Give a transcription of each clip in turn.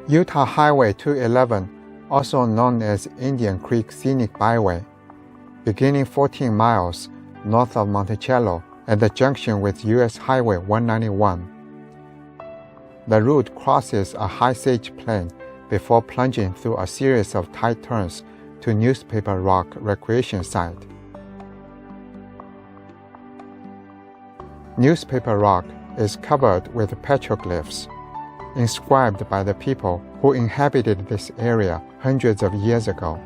Utah Highway 211, also known as Indian Creek Scenic Byway, beginning 14 miles north of Monticello at the junction with U.S. Highway 191. The route crosses a high sage plain before plunging through a series of tight turns to Newspaper Rock Recreation Site. Newspaper Rock is covered with petroglyphs, inscribed by the people who inhabited this area hundreds of years ago.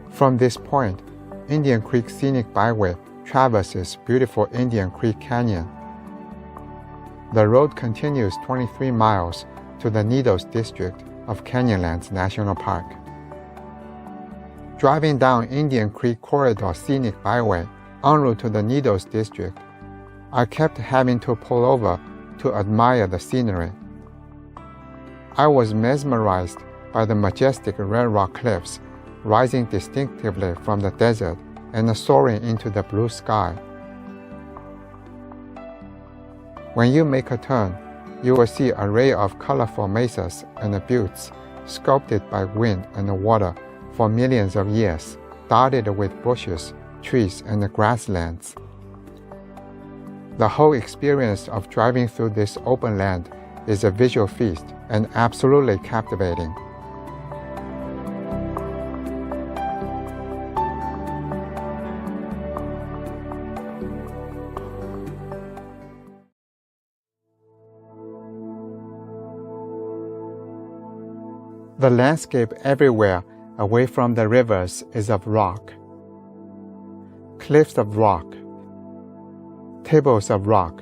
From this point, Indian Creek Scenic Byway traverses beautiful Indian Creek Canyon. The road continues 23 miles to the Needles district of Canyonlands National Park. Driving down Indian Creek Corridor Scenic Byway en route to the Needles district, I kept having to pull over to admire the scenery. I was mesmerized by the majestic red rock cliffs rising distinctively from the desert and soaring into the blue sky. When you make a turn, you will see an array of colorful mesas and buttes sculpted by wind and water for millions of years, dotted with bushes, trees, and grasslands. The whole experience of driving through this open land is a visual feast and absolutely captivating. The landscape everywhere away from the rivers is of rock. Cliffs of rock, tables of rock,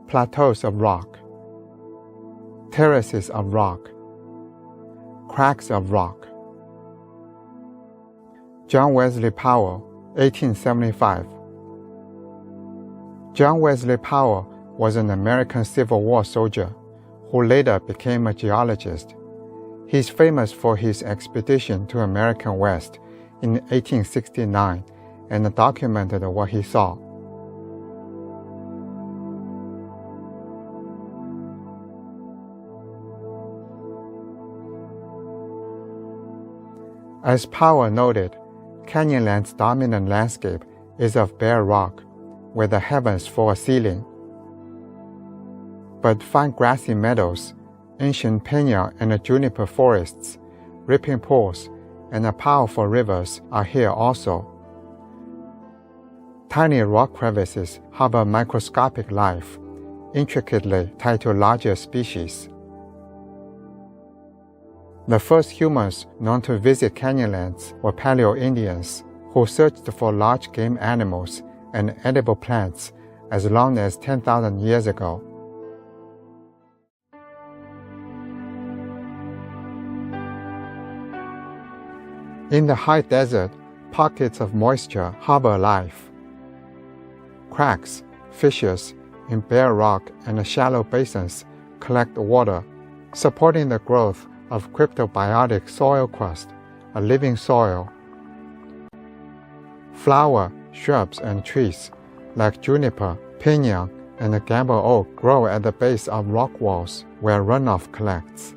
plateaus of rock, terraces of rock, cracks of rock. John Wesley Powell, 1875. John Wesley Powell was an American Civil War soldier who later became a geologist. He is famous for his expedition to American West in 1869 and documented what he saw. As Powell noted, Canyonland's dominant landscape is of bare rock, with the heavens for a ceiling. But fine grassy meadows, ancient piña and juniper forests, rippling pools, and powerful rivers are here also. Tiny rock crevices harbor microscopic life, intricately tied to larger species. The first humans known to visit Canyonlands were Paleo-Indians, who searched for large game animals and edible plants as long as 10,000 years ago. In the high desert, pockets of moisture harbor life. Cracks, fissures in bare rock and shallow basins collect water, supporting the growth of cryptobiotic soil crust, a living soil. Flower, shrubs, and trees like juniper, piña, and gamble oak grow at the base of rock walls where runoff collects.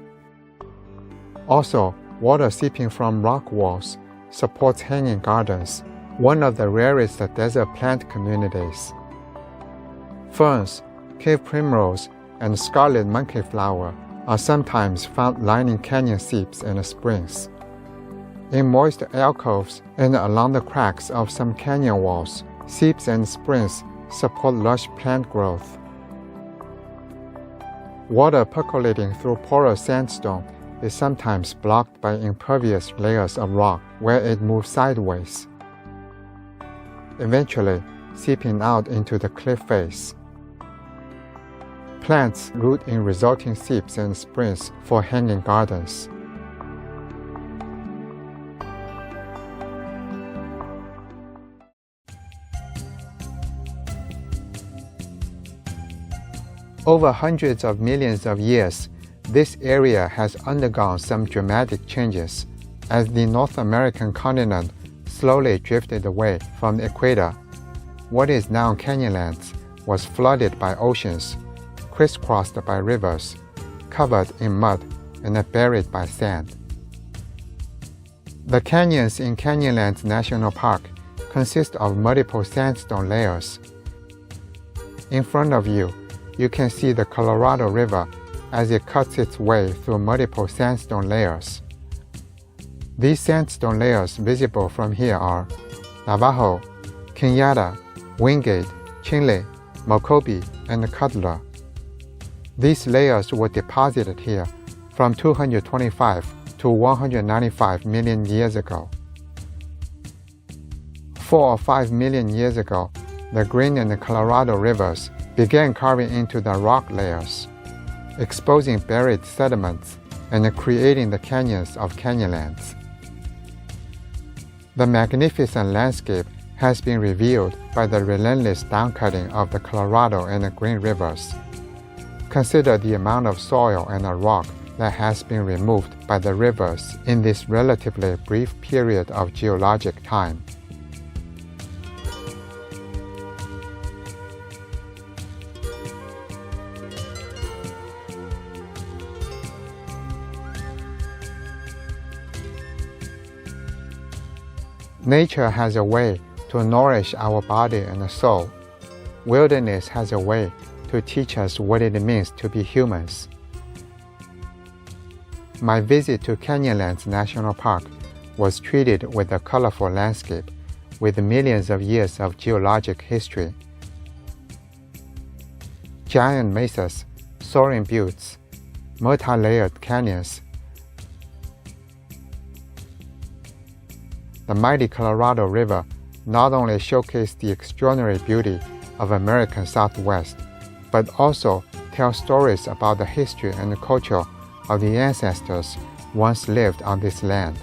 Also, water seeping from rock walls supports hanging gardens, one of the rarest desert plant communities. Ferns, cave primrose, and scarlet monkeyflower are sometimes found lining canyon seeps and springs. In moist alcoves and along the cracks of some canyon walls, seeps and springs support lush plant growth. Water percolating through porous sandstone is sometimes blocked by impervious layers of rock where it moves sideways, eventually seeping out into the cliff face. Plants root in resulting seeps and springs for hanging gardens. Over hundreds of millions of years, this area has undergone some dramatic changes as the North American continent slowly drifted away from the equator. What is now Canyonlands was flooded by oceans, crisscrossed by rivers, covered in mud, and buried by sand. The canyons in Canyonlands National Park consist of multiple sandstone layers. In front of you, you can see the Colorado River as it cuts its way through multiple sandstone layers. These sandstone layers visible from here are Navajo, Kenyatta, Wingate, Chinle, Mokobe, and Cutler. These layers were deposited here from 225 to 195 million years ago. 4 or 5 million years ago, the Green and the Colorado rivers began carving into the rock layers, exposing buried sediments and creating the canyons of Canyonlands. The magnificent landscape has been revealed by the relentless downcutting of the Colorado and the Green rivers. Consider the amount of soil and rock that has been removed by the rivers in this relatively brief period of geologic time. Nature has a way to nourish our body and soul. Wilderness has a way to teach us what it means to be humans. My visit to Canyonlands National Park was treated with a colorful landscape with millions of years of geologic history. Giant mesas, soaring buttes, multi-layered canyons. The mighty Colorado River not only showcased the extraordinary beauty of American Southwest, but also tells stories about the history and culture of the ancestors once lived on this land.